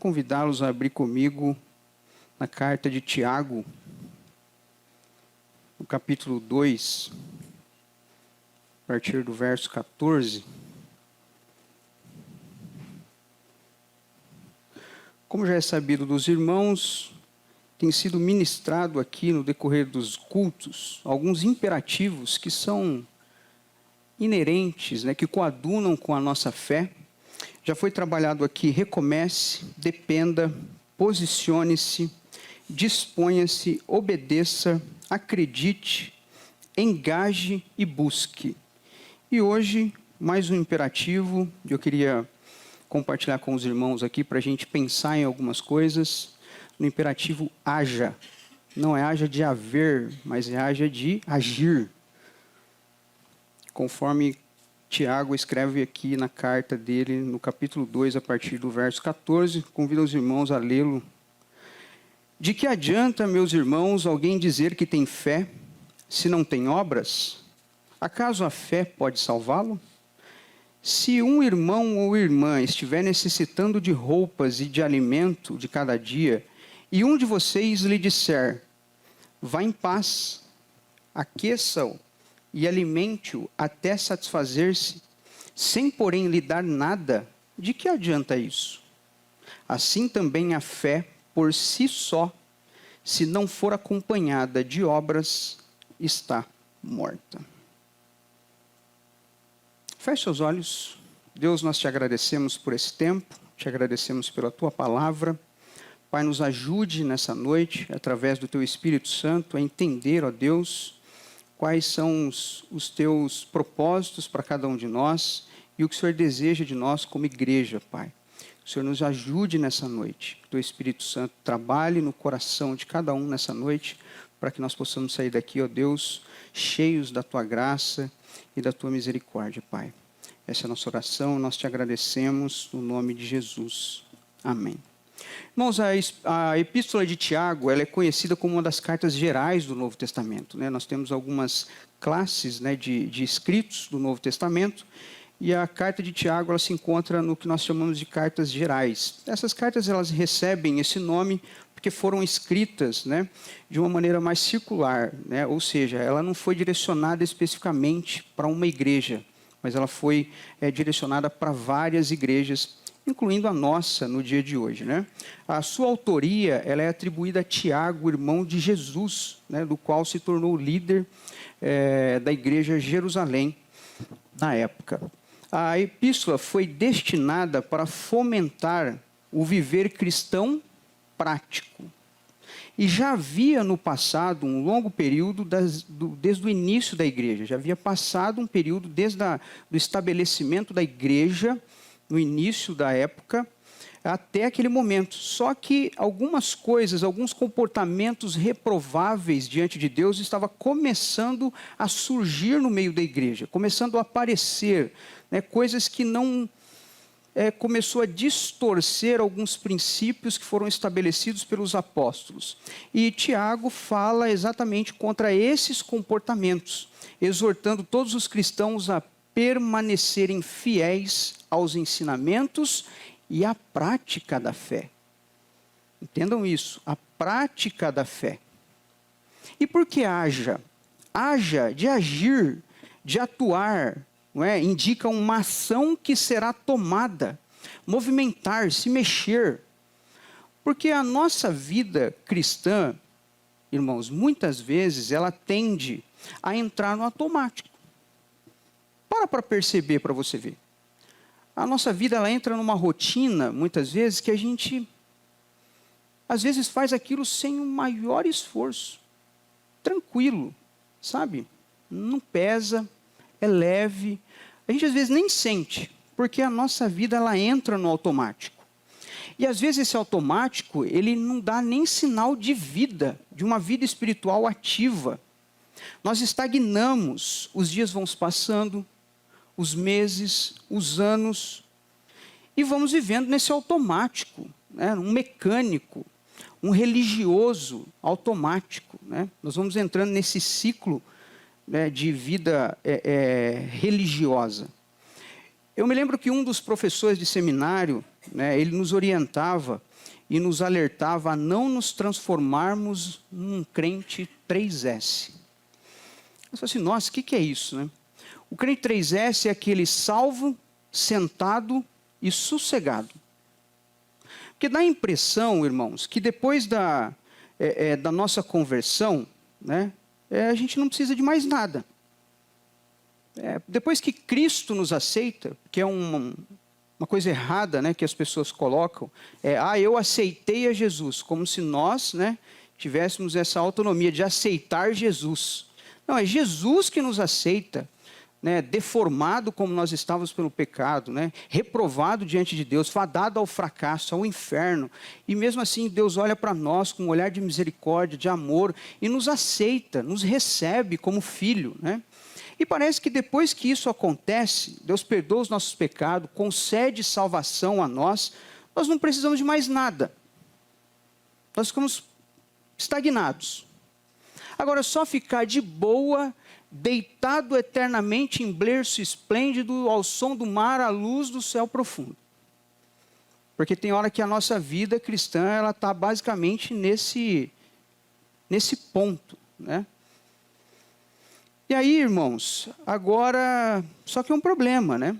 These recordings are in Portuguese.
convidá-los a abrir comigo na carta de Tiago, no capítulo 2, a partir do verso 14. Como já é sabido dos irmãos, tem sido ministrado aqui no decorrer dos cultos alguns imperativos que são inerentes, que coadunam com a nossa fé. Já foi trabalhado aqui: recomece, dependa, posicione-se, disponha-se, obedeça, acredite, engaje e busque. E hoje, mais um imperativo, eu queria compartilhar com os irmãos aqui para a gente pensar em algumas coisas. No imperativo haja. Não é haja de haver, mas é haja de agir. Conforme Tiago escreve aqui na carta dele, no capítulo 2, a partir do verso 14, convido os irmãos a lê-lo. De que adianta, meus irmãos, alguém dizer que tem fé, se não tem obras? Acaso a fé pode salvá-lo? Se um irmão ou irmã estiver necessitando de roupas e de alimento de cada dia, e um de vocês lhe disser: vá em paz, aqueça-o e alimente-o até satisfazer-se, sem porém lhe dar nada, de que adianta isso? Assim também a fé, por si só, se não for acompanhada de obras, está morta. Feche seus olhos. Deus, nós te agradecemos por esse tempo, te agradecemos pela tua palavra. Pai, nos ajude nessa noite, através do teu Espírito Santo, a entender, ó Deus, quais são os teus propósitos para cada um de nós e o que o Senhor deseja de nós como igreja, Pai. Que o Senhor nos ajude nessa noite, que o teu Espírito Santo trabalhe no coração de cada um nessa noite, para que nós possamos sair daqui, ó Deus, cheios da tua graça e da tua misericórdia, Pai. Essa é a nossa oração, nós te agradecemos no nome de Jesus. Amém. Irmãos, a epístola de Tiago, ela é conhecida como uma das cartas gerais do Novo Testamento. Nós temos algumas classes de escritos do Novo Testamento, e a carta de Tiago ela se encontra no que nós chamamos de cartas gerais. Essas cartas elas recebem esse nome porque foram escritas de uma maneira mais circular, ou seja, ela não foi direcionada especificamente para uma igreja, mas ela foi direcionada para várias igrejas, incluindo a nossa no dia de hoje. A sua autoria ela é atribuída a Tiago, irmão de Jesus, do qual se tornou líder da igreja Jerusalém na época. A epístola foi destinada para fomentar o viver cristão prático. E já havia no passado um longo período desde o início da igreja, já havia passado um período desde o estabelecimento da igreja, no início da época, até aquele momento. Só que algumas coisas, alguns comportamentos reprováveis diante de Deus estavam começando a surgir no meio da igreja, começando a aparecer, coisas que não começou a distorcer alguns princípios que foram estabelecidos pelos apóstolos. E Tiago fala exatamente contra esses comportamentos, exortando todos os cristãos a permanecerem fiéis aos ensinamentos e à prática da fé. Entendam isso, a prática da fé. E por que haja? Haja de agir, de atuar, indica uma ação que será tomada, movimentar, se mexer. Porque a nossa vida cristã, irmãos, muitas vezes ela tende a entrar no automático. Para perceber, para você ver. A nossa vida ela entra numa rotina, muitas vezes, que a gente, às vezes, faz aquilo sem o maior esforço. Tranquilo, sabe? Não pesa, é leve. A gente, às vezes, nem sente, porque a nossa vida ela entra no automático. E, às vezes, esse automático, ele não dá nem sinal de vida, de uma vida espiritual ativa. Nós estagnamos, os dias vão se passando, os meses, os anos, e vamos vivendo nesse automático, um mecânico, um religioso automático. Nós vamos entrando nesse ciclo de vida religiosa. Eu me lembro que um dos professores de seminário, ele nos orientava e nos alertava a não nos transformarmos num crente 3S. Eu falei assim, nossa, o que é isso, né? O crente 3S é aquele salvo, sentado e sossegado. Porque dá a impressão, irmãos, que depois da nossa conversão, né, a gente não precisa de mais nada. Depois que Cristo nos aceita, que é uma coisa errada, né, que as pessoas colocam, eu aceitei a Jesus, como se nós, né, tivéssemos essa autonomia de aceitar Jesus. Não, é Jesus que nos aceita, né, deformado como nós estávamos pelo pecado, né, reprovado diante de Deus, fadado ao fracasso, ao inferno. E mesmo assim Deus olha para nós com um olhar de misericórdia, de amor, e nos aceita, nos recebe como filho, né? E parece que depois que isso acontece, Deus perdoa os nossos pecados, concede salvação a nós, nós não precisamos de mais nada. Nós ficamos estagnados. Agora, só ficar de boa, deitado eternamente em berço esplêndido, ao som do mar, à luz do céu profundo. Porque tem hora que a nossa vida cristã, ela está basicamente nesse ponto, né? E aí, irmãos, agora, só que é um problema, né?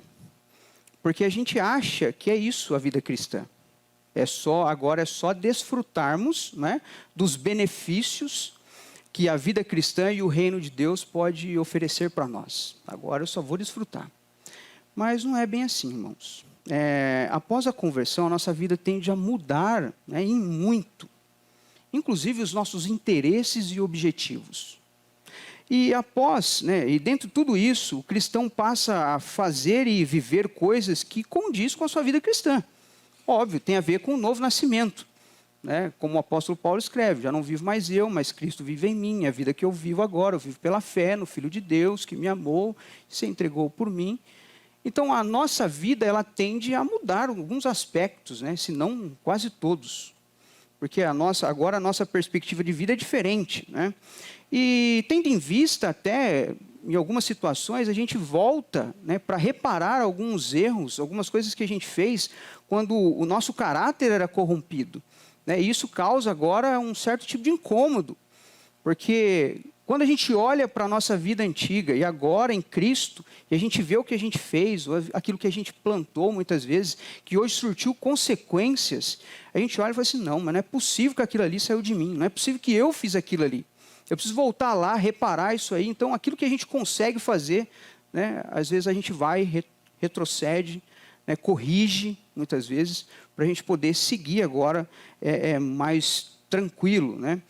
Porque a gente acha que é isso a vida cristã. Agora é só desfrutarmos, né, dos benefícios que a vida cristã e o reino de Deus pode oferecer para nós. Agora eu só vou desfrutar. Mas não é bem assim, irmãos. Após a conversão, a nossa vida tende a mudar, né, em muito. Inclusive os nossos interesses e objetivos. E e dentro de tudo isso, o cristão passa a fazer e viver coisas que condiz com a sua vida cristã. Óbvio, tem a ver com o novo nascimento. Né? Como o apóstolo Paulo escreve, já não vivo mais eu, mas Cristo vive em mim. A vida que eu vivo agora, eu vivo pela fé no Filho de Deus, que me amou, se entregou por mim. Então, a nossa vida, ela tende a mudar alguns aspectos, né? Se não quase todos. Porque agora a nossa perspectiva de vida é diferente, né? E tendo em vista até, em algumas situações, a gente volta, né, para reparar alguns erros, algumas coisas que a gente fez quando o nosso caráter era corrompido. Né? E isso causa agora um certo tipo de incômodo. Porque quando a gente olha para a nossa vida antiga e agora em Cristo, e a gente vê o que a gente fez, aquilo que a gente plantou muitas vezes, que hoje surtiu consequências, a gente olha e fala assim, não, mas não é possível que aquilo ali saiu de mim, não é possível que eu fiz aquilo ali. Eu preciso voltar lá, reparar isso aí. Então, aquilo que a gente consegue fazer, né, às vezes a gente vai, retrocede, né, corrige, muitas vezes, para a gente poder seguir agora mais tranquilo, né,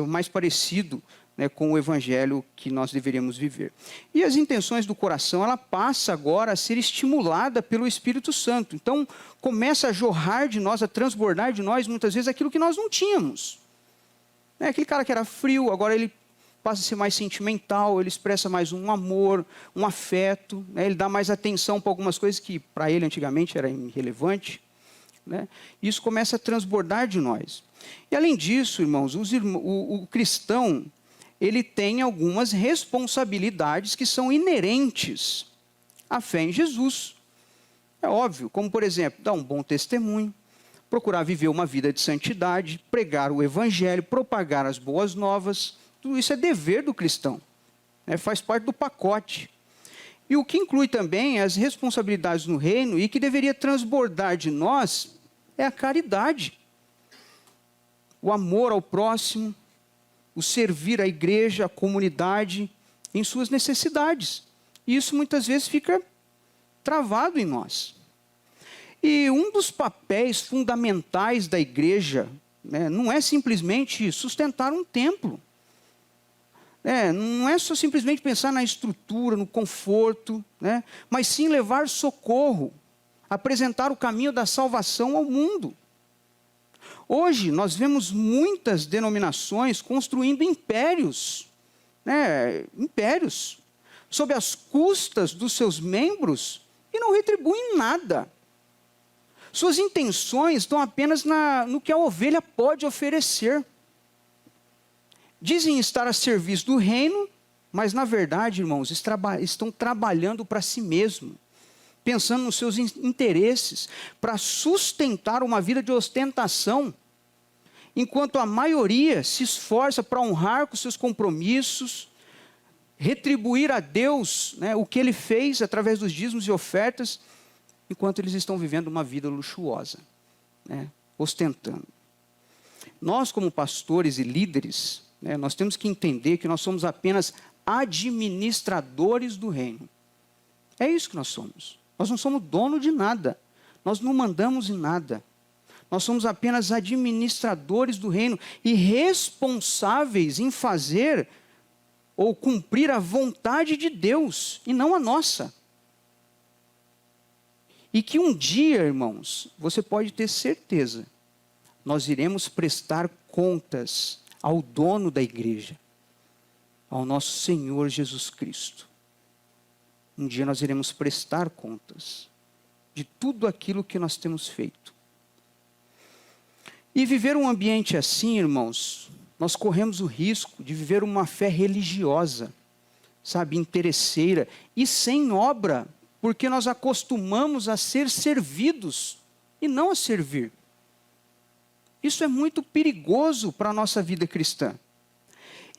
mais parecido, né, com o evangelho que nós deveríamos viver. E as intenções do coração, ela passa agora a ser estimulada pelo Espírito Santo. Então, começa a jorrar de nós, a transbordar de nós, muitas vezes, aquilo que nós não tínhamos. Aquele cara que era frio, agora ele passa a ser mais sentimental, ele expressa mais um amor, um afeto, né? Ele dá mais atenção para algumas coisas que para ele antigamente era irrelevante. Né? Isso começa a transbordar de nós. E além disso, irmãos, o cristão, ele tem algumas responsabilidades que são inerentes à fé em Jesus. É óbvio, como por exemplo, dar um bom testemunho, procurar viver uma vida de santidade, pregar o evangelho, propagar as boas novas. Tudo isso é dever do cristão, né? Faz parte do pacote. E o que inclui também as responsabilidades no reino e que deveria transbordar de nós é a caridade. O amor ao próximo, o servir à igreja, à comunidade, em suas necessidades. E isso muitas vezes fica travado em nós. E um dos papéis fundamentais da igreja, né, não é simplesmente sustentar um templo. Não é só simplesmente pensar na estrutura, no conforto, né, mas sim levar socorro, apresentar o caminho da salvação ao mundo. Hoje, nós vemos muitas denominações construindo impérios, né, impérios, sob as custas dos seus membros e não retribuem nada. Suas intenções estão apenas no que a ovelha pode oferecer. Dizem estar a serviço do reino, mas na verdade, irmãos, estão trabalhando para si mesmo, pensando nos seus interesses, para sustentar uma vida de ostentação, enquanto a maioria se esforça para honrar com seus compromissos, retribuir a Deus, né, o que Ele fez através dos dízimos e ofertas, enquanto eles estão vivendo uma vida luxuosa, né, ostentando. Nós, como pastores e líderes, né, nós temos que entender que nós somos apenas administradores do reino. É isso que nós somos. Nós não somos dono de nada. Nós não mandamos em nada. Nós somos apenas administradores do reino e responsáveis em fazer ou cumprir a vontade de Deus e não a nossa. E que um dia, irmãos, você pode ter certeza, nós iremos prestar contas ao dono da igreja, ao nosso Senhor Jesus Cristo. Um dia nós iremos prestar contas de tudo aquilo que nós temos feito. E viver um ambiente assim, irmãos, nós corremos o risco de viver uma fé religiosa, sabe, interesseira e sem obra, porque nós acostumamos a ser servidos e não a servir. Isso é muito perigoso para a nossa vida cristã.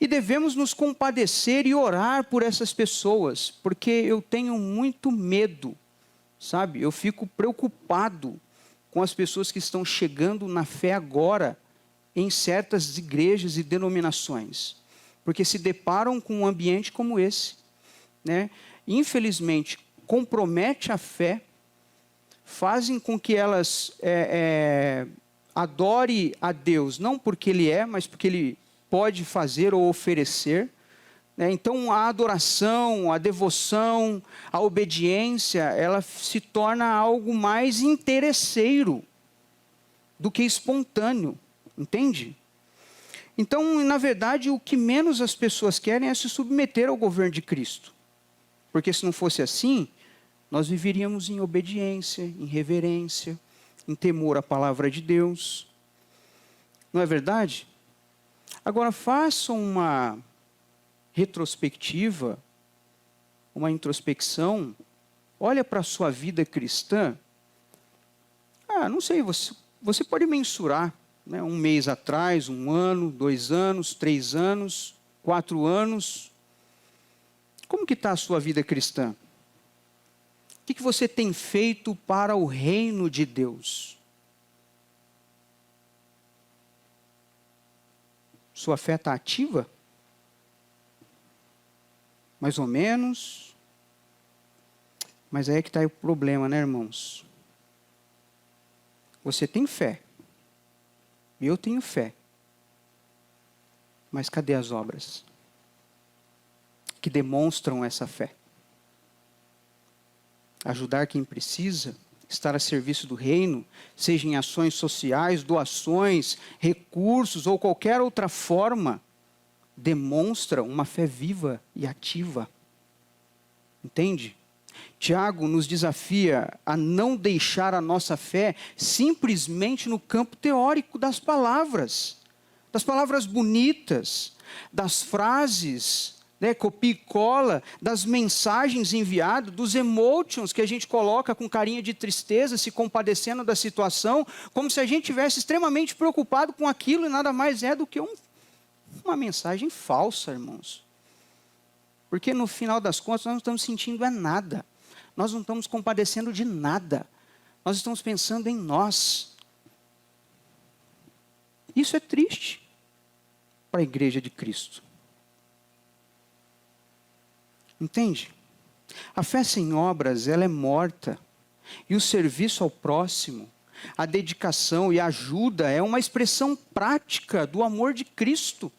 E devemos nos compadecer e orar por essas pessoas, porque eu tenho muito medo, sabe? Eu fico preocupado com as pessoas que estão chegando na fé agora em certas igrejas e denominações, porque se deparam com um ambiente como esse, né? Infelizmente, compromete a fé, fazem com que elas adorem a Deus, não porque Ele é, mas porque Ele pode fazer ou oferecer, né? Então a adoração, a devoção, a obediência, ela se torna algo mais interesseiro do que espontâneo, entende? Então, na verdade, o que menos as pessoas querem é se submeter ao governo de Cristo, porque se não fosse assim, nós viveríamos em obediência, em reverência, em temor à palavra de Deus, não é verdade? Agora, façam uma retrospectiva, uma introspecção, olha para a sua vida cristã. Não sei, você pode mensurar, né, um mês atrás, 1 ano, 2 anos, 3 anos, 4 anos. Como que está a sua vida cristã? O que você tem feito para o reino de Deus? Sua fé está ativa? Mais ou menos. Mas aí é que está o problema, né, irmãos? Você tem fé. Eu tenho fé. Mas cadê as obras que demonstram essa fé? Ajudar quem precisa, estar a serviço do reino, seja em ações sociais, doações, recursos ou qualquer outra forma, demonstra uma fé viva e ativa. Entende? Tiago nos desafia a não deixar a nossa fé simplesmente no campo teórico das palavras bonitas, das frases, né, copia e cola, das mensagens enviadas, dos emotions que a gente coloca com carinha de tristeza, se compadecendo da situação, como se a gente estivesse extremamente preocupado com aquilo e nada mais é do que uma mensagem falsa, irmãos. Porque no final das contas nós não estamos sentindo nada, nós não estamos compadecendo de nada, nós estamos pensando em nós. Isso é triste para a igreja de Cristo. Entende? A fé sem obras, ela é morta. E o serviço ao próximo, a dedicação e a ajuda é uma expressão prática do amor de Cristo.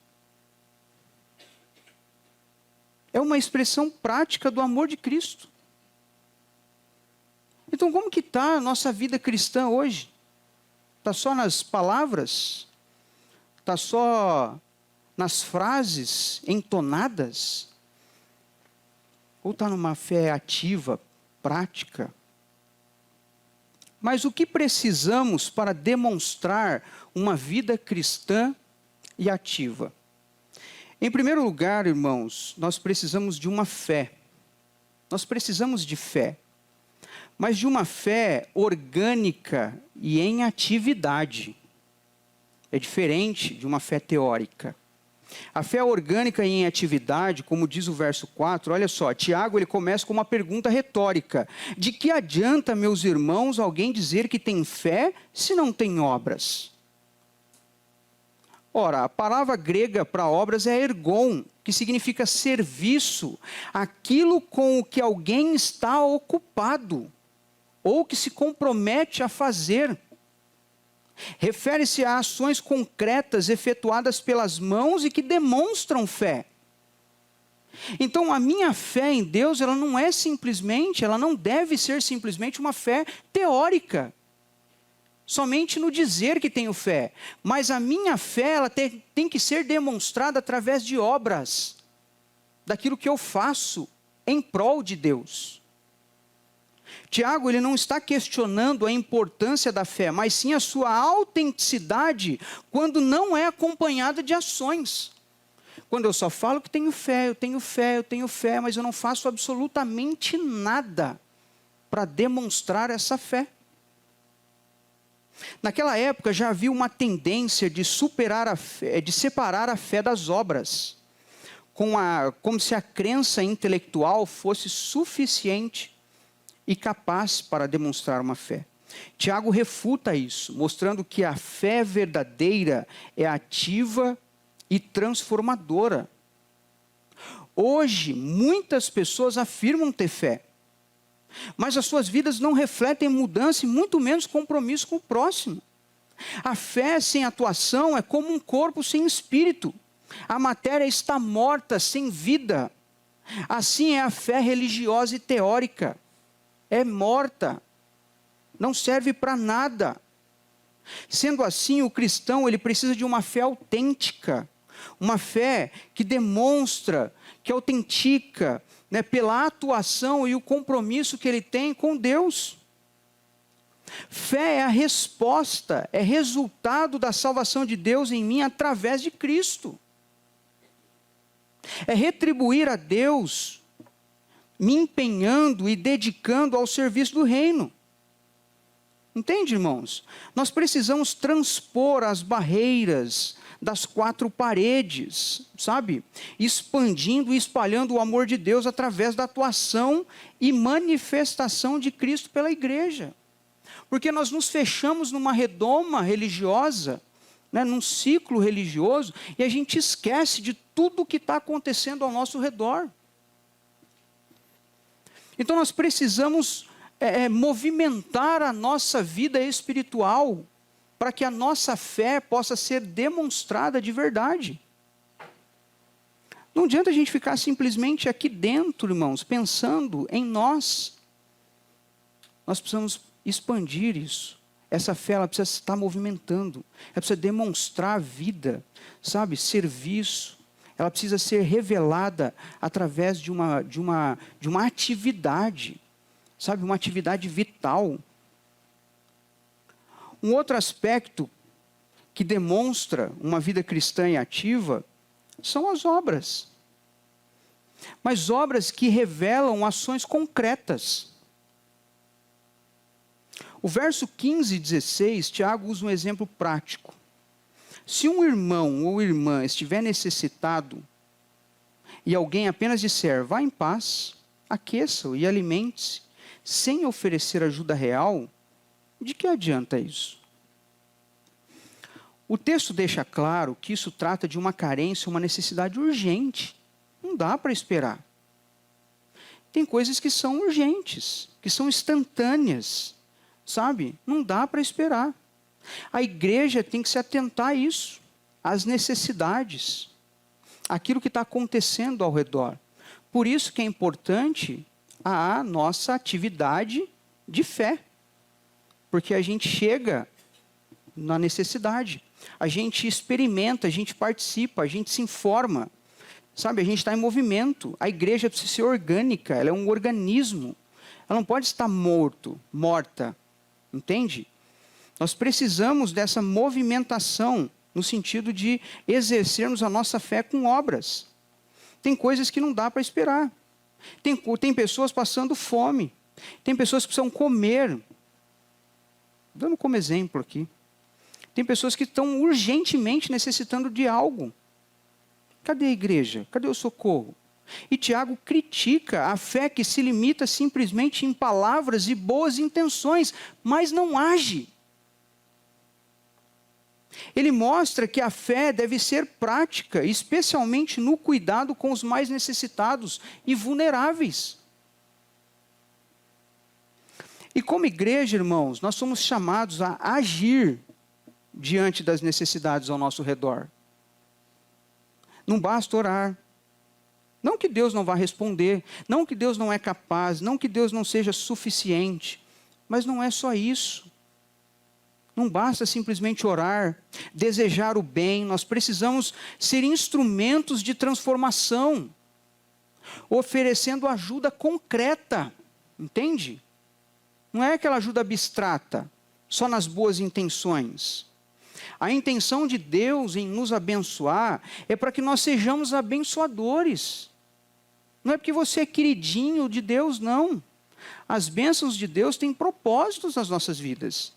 É uma expressão prática do amor de Cristo. Então, como que está a nossa vida cristã hoje? Está só nas palavras? Está só nas frases entonadas? Ou está numa fé ativa, prática? Mas o que precisamos para demonstrar uma vida cristã e ativa? Em primeiro lugar, irmãos, nós precisamos de uma fé. Nós precisamos de fé. mas de uma fé orgânica e em atividade. É diferente de uma fé teórica. A fé orgânica e em atividade, como diz o verso 4, olha só, Tiago ele começa com uma pergunta retórica. De que adianta, meus irmãos, alguém dizer que tem fé se não tem obras? Ora, a palavra grega para obras é ergon, que significa serviço, aquilo com o que alguém está ocupado, ou que se compromete a fazer. Refere-se a ações concretas efetuadas pelas mãos e que demonstram fé. Então, a minha fé em Deus, ela não deve ser simplesmente uma fé teórica. Somente no dizer que tenho fé. Mas a minha fé, ela tem que ser demonstrada através de obras. Daquilo que eu faço em prol de Deus. Tiago, ele não está questionando a importância da fé, mas sim a sua autenticidade quando não é acompanhada de ações. Quando eu só falo que tenho fé, mas eu não faço absolutamente nada para demonstrar essa fé. Naquela época já havia uma tendência de separar a fé das obras, como se a crença intelectual fosse suficiente e capaz para demonstrar uma fé. Tiago refuta isso, mostrando que a fé verdadeira é ativa e transformadora. Hoje, muitas pessoas afirmam ter fé, mas as suas vidas não refletem mudança e muito menos compromisso com o próximo. A fé sem atuação é como um corpo sem espírito. A matéria está morta, sem vida. Assim é a fé religiosa e teórica. É morta, não serve para nada. Sendo assim, o cristão ele precisa de uma fé autêntica, uma fé que demonstra, que autentica, pela atuação e o compromisso que ele tem com Deus. Fé é a resposta, é resultado da salvação de Deus em mim através de Cristo. É retribuir a Deus me empenhando e dedicando ao serviço do reino. Entende, irmãos? Nós precisamos transpor as barreiras das quatro paredes, sabe? Expandindo e espalhando o amor de Deus através da atuação e manifestação de Cristo pela igreja. Porque nós nos fechamos numa redoma religiosa, num ciclo religioso, e a gente esquece de tudo o que está acontecendo ao nosso redor. Então nós precisamos movimentar a nossa vida espiritual para que a nossa fé possa ser demonstrada de verdade. Não adianta a gente ficar simplesmente aqui dentro, irmãos, pensando em nós. Nós precisamos expandir isso. Essa fé ela precisa estar movimentando, ela precisa demonstrar vida, sabe, serviço. Ela precisa ser revelada através de uma atividade, sabe, uma atividade vital. Um outro aspecto que demonstra uma vida cristã e ativa são as obras. Mas obras que revelam ações concretas. O verso 15 e 16, Tiago usa um exemplo prático. Se um irmão ou irmã estiver necessitado e alguém apenas disser, vá em paz, aqueça-o e alimente-se, sem oferecer ajuda real, de que adianta isso? O texto deixa claro que isso trata de uma carência, uma necessidade urgente. Não dá para esperar. Tem coisas que são urgentes, que são instantâneas, sabe? Não dá para esperar. A igreja tem que se atentar a isso, às necessidades, aquilo que está acontecendo ao redor. Por isso que é importante a nossa atividade de fé, porque a gente chega na necessidade, a gente experimenta, a gente participa, a gente se informa, sabe? A gente está em movimento. A igreja precisa ser orgânica, ela é um organismo, ela não pode estar morta, entende? Nós precisamos dessa movimentação no sentido de exercermos a nossa fé com obras. Tem coisas que não dá para esperar. Tem pessoas passando fome, Tem pessoas que precisam comer. Dando como exemplo aqui. Tem pessoas que estão urgentemente necessitando de algo. Cadê a igreja? Cadê o socorro? E Tiago critica a fé que se limita simplesmente em palavras e boas intenções, mas não age. Ele mostra que a fé deve ser prática, especialmente no cuidado com os mais necessitados e vulneráveis. E como igreja, irmãos, nós somos chamados a agir diante das necessidades ao nosso redor. Não basta orar. Não que Deus não vá responder, não que Deus não é capaz, não que Deus não seja suficiente, mas não é só isso. Não basta simplesmente orar, desejar o bem, nós precisamos ser instrumentos de transformação, oferecendo ajuda concreta, entende? Não é aquela ajuda abstrata, só nas boas intenções. A intenção de Deus em nos abençoar é para que nós sejamos abençoadores. Não é porque você é queridinho de Deus, não. As bênçãos de Deus têm propósitos nas nossas vidas.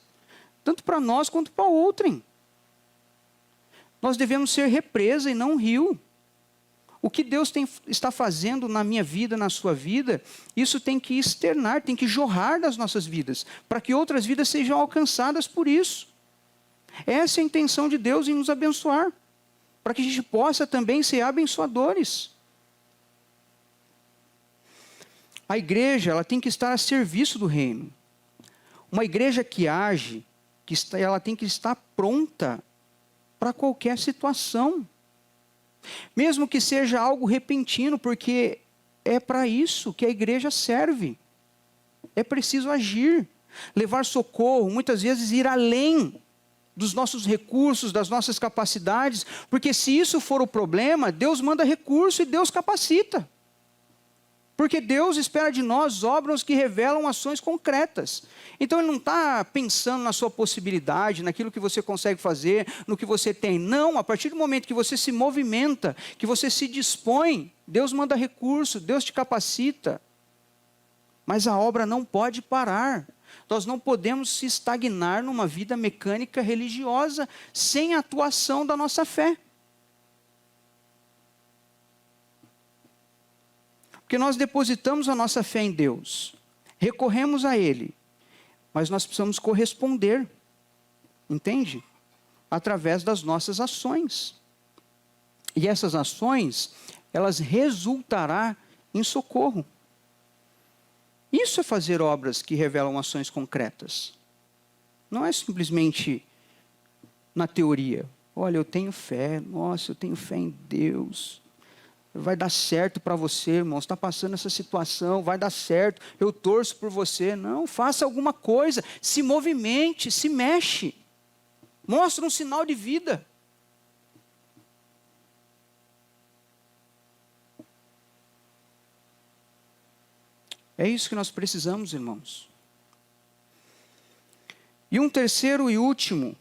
Tanto para nós quanto para outrem. Nós devemos ser represa e não rio. O que Deus está fazendo na minha vida, na sua vida, isso tem que externar, tem que jorrar das nossas vidas, para que outras vidas sejam alcançadas por isso. Essa é a intenção de Deus em nos abençoar, para que a gente possa também ser abençoadores. A igreja, ela tem que estar a serviço do reino. Uma igreja que age, ela tem que estar pronta para qualquer situação. Mesmo que seja algo repentino, porque é para isso que a igreja serve. É preciso agir, levar socorro, muitas vezes ir além dos nossos recursos, das nossas capacidades, porque se isso for o problema, Deus manda recurso e Deus capacita. Porque Deus espera de nós obras que revelam ações concretas. Então Ele não está pensando na sua possibilidade, naquilo que você consegue fazer, no que você tem. Não, a partir do momento que você se movimenta, que você se dispõe, Deus manda recurso, Deus te capacita. Mas a obra não pode parar. Nós não podemos se estagnar numa vida mecânica religiosa sem a atuação da nossa fé. Porque nós depositamos a nossa fé em Deus, recorremos a Ele, mas nós precisamos corresponder, entende? Através das nossas ações. E essas ações, elas resultarão em socorro. Isso é fazer obras que revelam ações concretas. Não é simplesmente na teoria. Olha, eu tenho fé, nossa, eu tenho fé em Deus. Vai dar certo para você, irmão. Você está passando essa situação, vai dar certo. Eu torço por você. Não, faça alguma coisa. Se movimente, se mexe. Mostre um sinal de vida. É isso que nós precisamos, irmãos. E um terceiro e último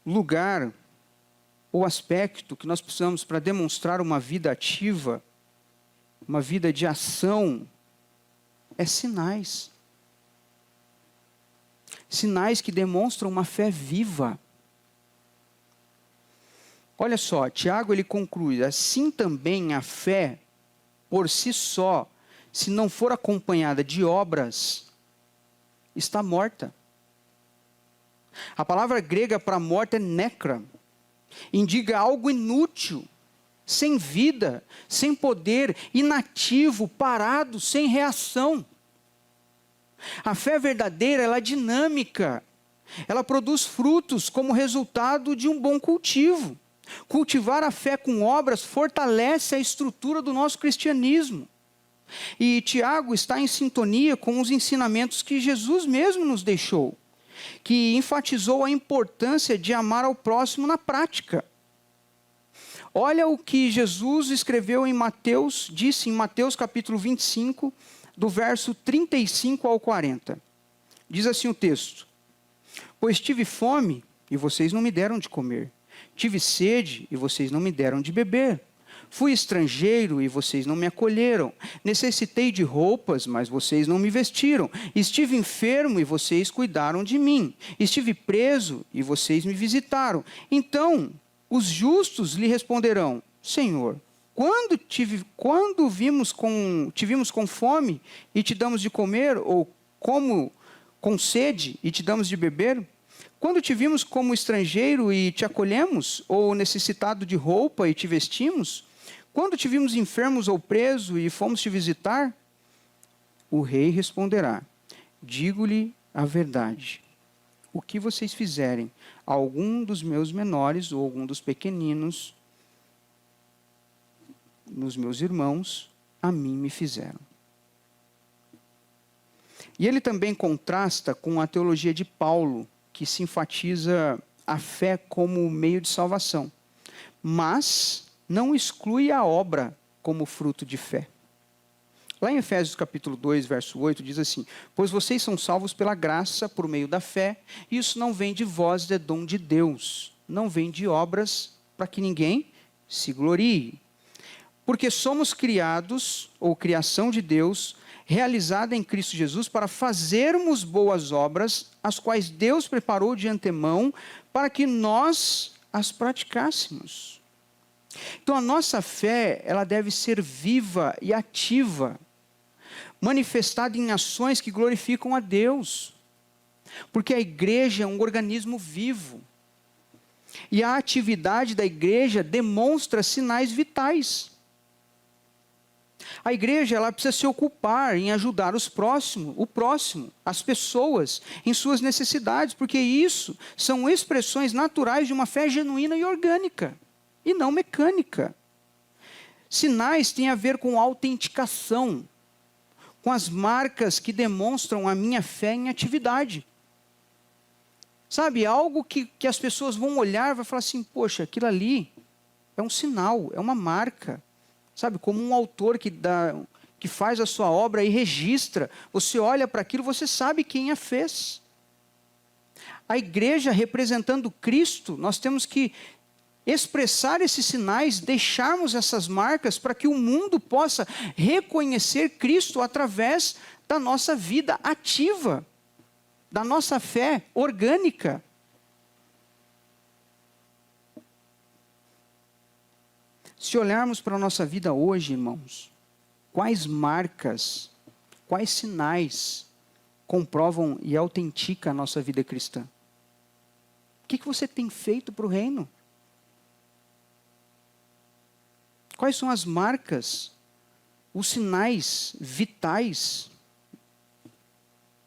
lugar, ou aspecto que nós precisamos para demonstrar uma vida ativa, uma vida de ação, é sinais. Sinais que demonstram uma fé viva. Olha só, Tiago ele conclui, assim também a fé, por si só, se não for acompanhada de obras, está morta. A palavra grega para morta é necra. Indica algo inútil, sem vida, sem poder, inativo, parado, sem reação. A fé verdadeira, ela é dinâmica. Ela produz frutos como resultado de um bom cultivo. Cultivar a fé com obras fortalece a estrutura do nosso cristianismo. E Tiago está em sintonia com os ensinamentos que Jesus mesmo nos deixou, que enfatizou a importância de amar ao próximo na prática. Olha o que Jesus escreveu em Mateus, disse em Mateus capítulo 25, do verso 35 ao 40. Diz assim o texto: pois tive fome e vocês não me deram de comer, tive sede e vocês não me deram de beber, Fui estrangeiro e vocês não me acolheram. Necessitei de roupas, mas vocês não me vestiram. Estive enfermo e vocês cuidaram de mim. Estive preso e vocês me visitaram. Então, os justos lhe responderão: Senhor, quando te vimos com fome e te damos de comer, ou como com sede e te damos de beber? Quando te vimos como estrangeiro e te acolhemos, ou necessitado de roupa e te vestimos? Quando te vimos enfermos ou preso e fomos te visitar? O rei responderá: digo-lhe a verdade. O que vocês fizerem a algum dos meus menores ou algum dos pequeninos, nos meus irmãos, a mim me fizeram. E ele também contrasta com a teologia de Paulo, que se enfatiza a fé como meio de salvação, mas não exclui a obra como fruto de fé. Lá em Efésios capítulo 2, verso 8, diz assim: pois vocês são salvos pela graça, por meio da fé, e isso não vem de vós, é dom de Deus, não vem de obras, para que ninguém se glorie. Porque somos criados, ou criação de Deus, realizada em Cristo Jesus, para fazermos boas obras, as quais Deus preparou de antemão, para que nós as praticássemos. Então a nossa fé, ela deve ser viva e ativa, manifestada em ações que glorificam a Deus. Porque a igreja é um organismo vivo. E a atividade da igreja demonstra sinais vitais. A igreja, ela precisa se ocupar em ajudar o próximo, as pessoas, em suas necessidades, porque isso são expressões naturais de uma fé genuína e orgânica, e não mecânica. Sinais têm a ver com autenticação, com as marcas que demonstram a minha fé em atividade. Sabe, algo que as pessoas vão olhar e vão falar assim: poxa, aquilo ali é um sinal, é uma marca. Sabe, como um autor que faz a sua obra e registra. Você olha para aquilo, você sabe quem a fez. A igreja representando Cristo, nós temos que expressar esses sinais, deixarmos essas marcas para que o mundo possa reconhecer Cristo através da nossa vida ativa, da nossa fé orgânica. Se olharmos para a nossa vida hoje, irmãos, quais marcas, quais sinais comprovam e autenticam a nossa vida cristã? O que você tem feito para o reino? Quais são as marcas, os sinais vitais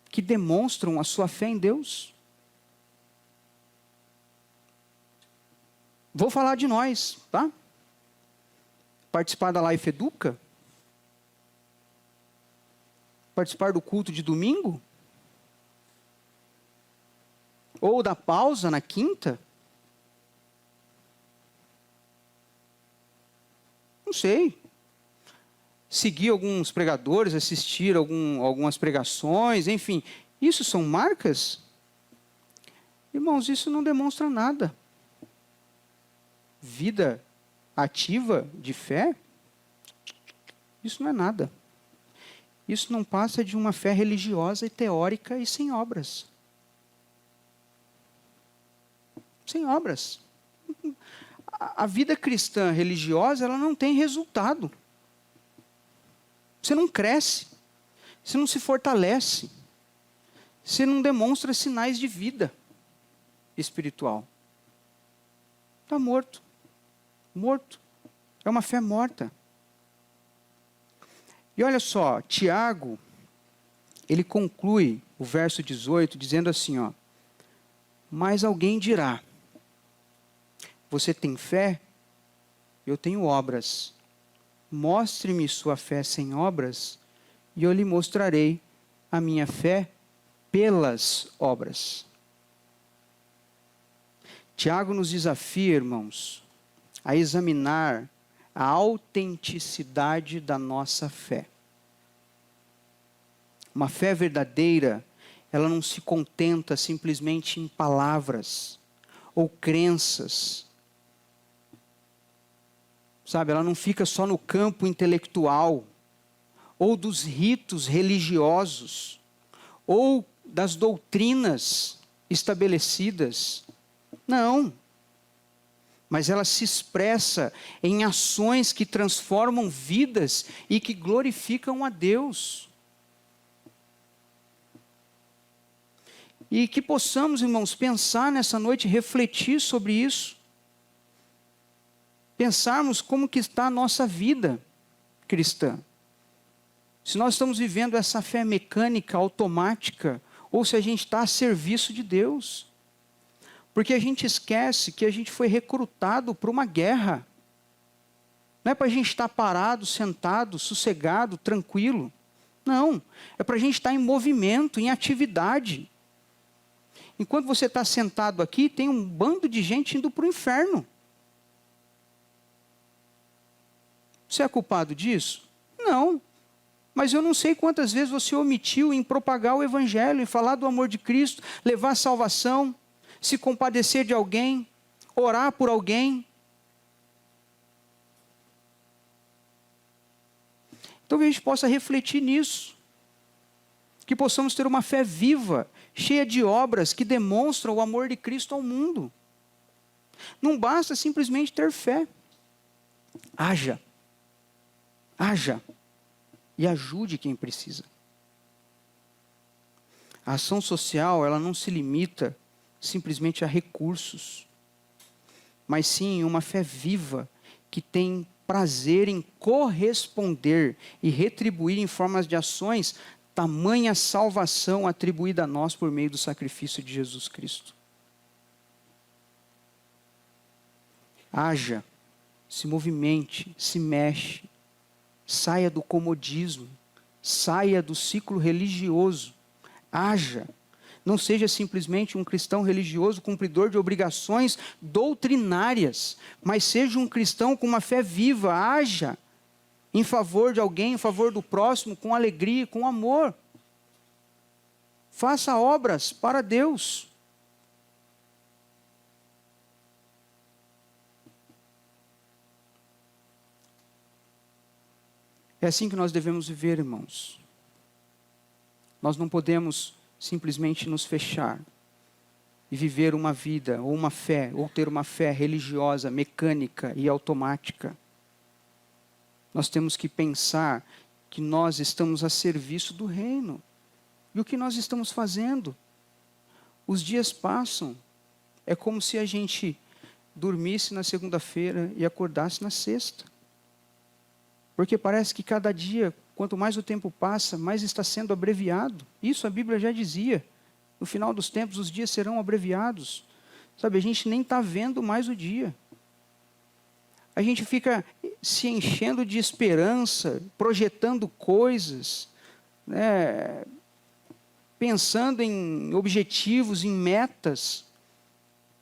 que demonstram a sua fé em Deus? Vou falar de nós, tá? Participar da Life Educa? Participar do culto de domingo? Ou da pausa na quinta? Não sei. Seguir alguns pregadores, assistir algumas pregações, enfim. Isso são marcas? Irmãos, isso não demonstra nada. Vida ativa de fé, isso não é nada. Isso não passa de uma fé religiosa e teórica e sem obras. Sem obras. A vida cristã religiosa, ela não tem resultado. Você não cresce, você não se fortalece, você não demonstra sinais de vida espiritual. Está morto. Morto. É uma fé morta. E olha só, Tiago, ele conclui o verso 18 dizendo assim, ó: mas alguém dirá: você tem fé? Eu tenho obras. Mostre-me sua fé sem obras, e eu lhe mostrarei a minha fé pelas obras. Tiago nos desafia, irmãos, a examinar a autenticidade da nossa fé. Uma fé verdadeira, ela não se contenta simplesmente em palavras ou crenças. Sabe, ela não fica só no campo intelectual, ou dos ritos religiosos, ou das doutrinas estabelecidas. Não. Mas ela se expressa em ações que transformam vidas e que glorificam a Deus. E que possamos, irmãos, pensar nessa noite, refletir sobre isso. Pensarmos como que está a nossa vida cristã. Se nós estamos vivendo essa fé mecânica, automática, ou se a gente está a serviço de Deus. Porque a gente esquece que a gente foi recrutado para uma guerra. Não é para a gente estar parado, sentado, sossegado, tranquilo. Não, é para a gente estar em movimento, em atividade. Enquanto você está sentado aqui, tem um bando de gente indo para o inferno. Você é culpado disso? Não. Mas eu não sei quantas vezes você omitiu em propagar o Evangelho, em falar do amor de Cristo, levar salvação, se compadecer de alguém, orar por alguém. Então que a gente possa refletir nisso. Que possamos ter uma fé viva, cheia de obras que demonstram o amor de Cristo ao mundo. Não basta simplesmente ter fé. Haja. Haja. E ajude quem precisa. A ação social, ela não se limita simplesmente a recursos, mas sim uma fé viva que tem prazer em corresponder e retribuir em formas de ações tamanha salvação atribuída a nós por meio do sacrifício de Jesus Cristo. Haja, se movimente, se mexe, saia do comodismo, saia do ciclo religioso, haja. Não seja simplesmente um cristão religioso cumpridor de obrigações doutrinárias, mas seja um cristão com uma fé viva, haja em favor de alguém, em favor do próximo, com alegria, com amor. Faça obras para Deus. É assim que nós devemos viver, irmãos. Nós não podemos simplesmente nos fechar e viver uma vida, ou uma fé, ou ter uma fé religiosa, mecânica e automática. Nós temos que pensar que nós estamos a serviço do reino. E o que nós estamos fazendo? Os dias passam. É como se a gente dormisse na segunda-feira e acordasse na sexta. Porque parece que cada dia, quanto mais o tempo passa, mais está sendo abreviado. Isso a Bíblia já dizia. No final dos tempos, os dias serão abreviados. Sabe, a gente nem está vendo mais o dia. A gente fica se enchendo de esperança, projetando coisas, né, pensando em objetivos, em metas.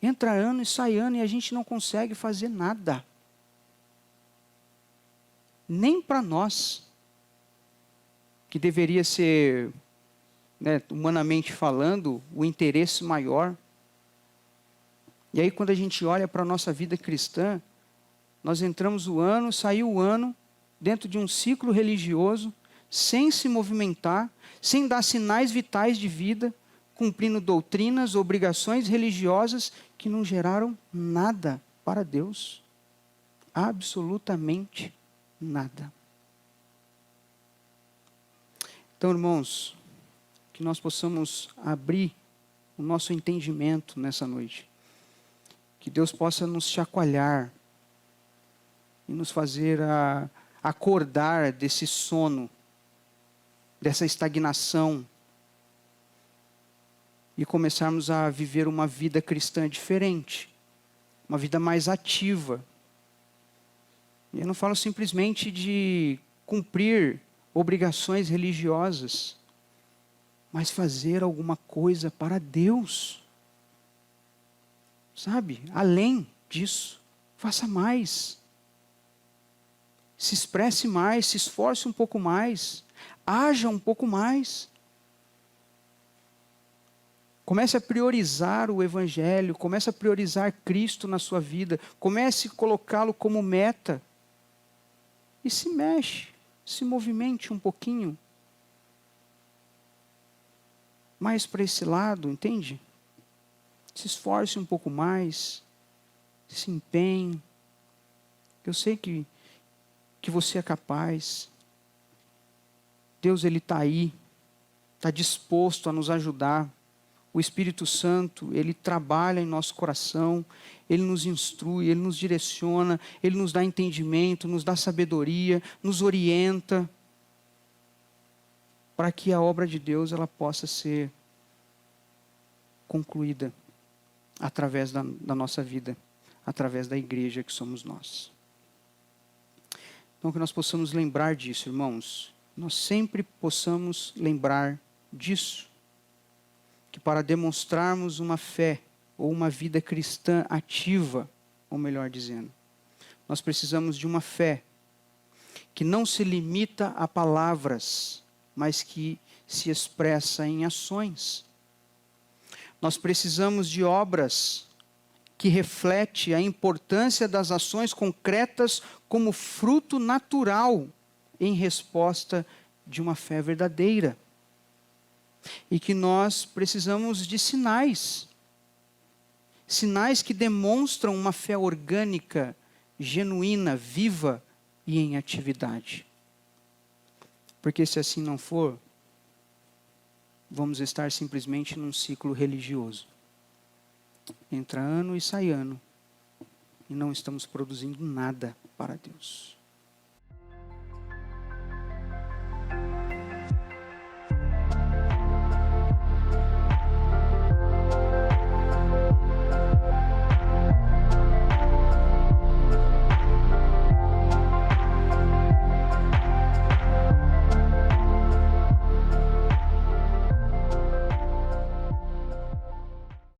Entra ano e sai ano e a gente não consegue fazer nada. Nem para nós, que deveria ser, né, humanamente falando, o interesse maior. E aí quando a gente olha para a nossa vida cristã, nós entramos o ano, saiu o ano, dentro de um ciclo religioso, sem se movimentar, sem dar sinais vitais de vida, cumprindo doutrinas, obrigações religiosas que não geraram nada para Deus. Absolutamente nada. Então, irmãos, que nós possamos abrir o nosso entendimento nessa noite. Que Deus possa nos chacoalhar e nos fazer acordar desse sono, dessa estagnação, e começarmos a viver uma vida cristã diferente, uma vida mais ativa. E eu não falo simplesmente de cumprir obrigações religiosas, mas fazer alguma coisa para Deus. Sabe? Além disso, faça mais. Se expresse mais, se esforce um pouco mais, haja um pouco mais. Comece a priorizar o Evangelho, comece a priorizar Cristo na sua vida, comece a colocá-lo como meta. e se mexe, se movimente um pouquinho mais para esse lado, entende? Se esforce um pouco mais, se empenhe. Eu sei que você é capaz. Deus, Ele está aí, está disposto a nos ajudar. O Espírito Santo, Ele trabalha em nosso coração, Ele nos instrui, Ele nos direciona, Ele nos dá entendimento, nos dá sabedoria, nos orienta, para que a obra de Deus ela possa ser concluída através da nossa vida, através da igreja que somos nós. Então que nós possamos lembrar disso, irmãos. Nós sempre possamos lembrar disso. Que para demonstrarmos uma fé ou uma vida cristã ativa, ou melhor dizendo, nós precisamos de uma fé que não se limita a palavras, mas que se expressa em ações. Nós precisamos de obras que refletem a importância das ações concretas como fruto natural em resposta de uma fé verdadeira. E que nós precisamos de sinais. Sinais que demonstram uma fé orgânica, genuína, viva e em atividade. Porque se assim não for, vamos estar simplesmente num ciclo religioso. Entra ano e sai ano. E não estamos produzindo nada para Deus.